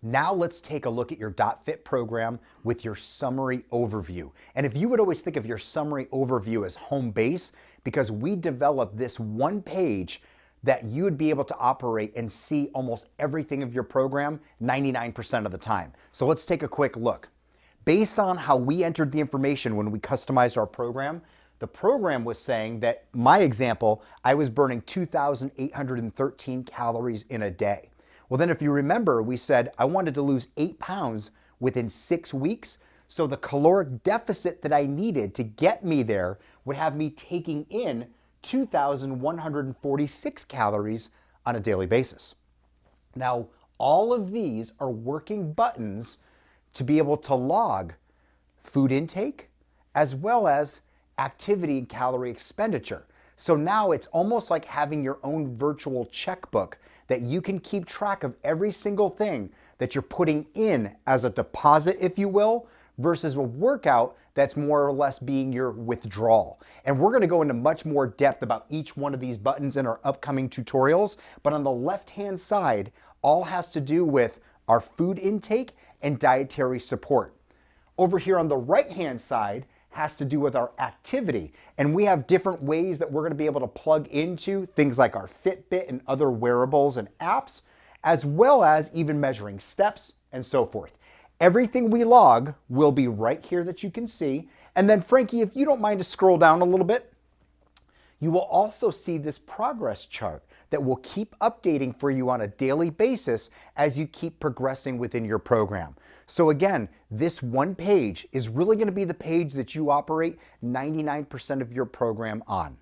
Now let's take a look at your dotFIT program with your summary overview. And if you would always think of your summary overview as home base, because we developed this one page that you would be able to operate and see almost everything of your program 99% of the time. So let's take a quick look. Based on how we entered the information when we customized our program, the program was saying that, my example, I was burning 2,813 calories in a day. Well, then if you remember, we said I wanted to lose 8 pounds within 6 weeks. So the caloric deficit that I needed to get me there would have me taking in 2,146 calories on a daily basis. Now, all of these are working buttons to be able to log food intake as well as activity and calorie expenditure. So now it's almost like having your own virtual checkbook that you can keep track of every single thing that you're putting in as a deposit, if you will, versus a workout that's more or less being your withdrawal. And we're gonna go into much more depth about each one of these buttons in our upcoming tutorials, but on the left-hand side, all has to do with our food intake and dietary support. Over here on the right-hand side, has to do with our activity. And we have different ways that we're going to be able to plug into things like our Fitbit and other wearables and apps, as well as even measuring steps and so forth. Everything we log will be right here that you can see. And then Frankie, if you don't mind to scroll down a little bit, you will also see this progress chart that will keep updating for you on a daily basis as you keep progressing within your program. So again, this one page is really going to be the page that you operate 99% of your program on.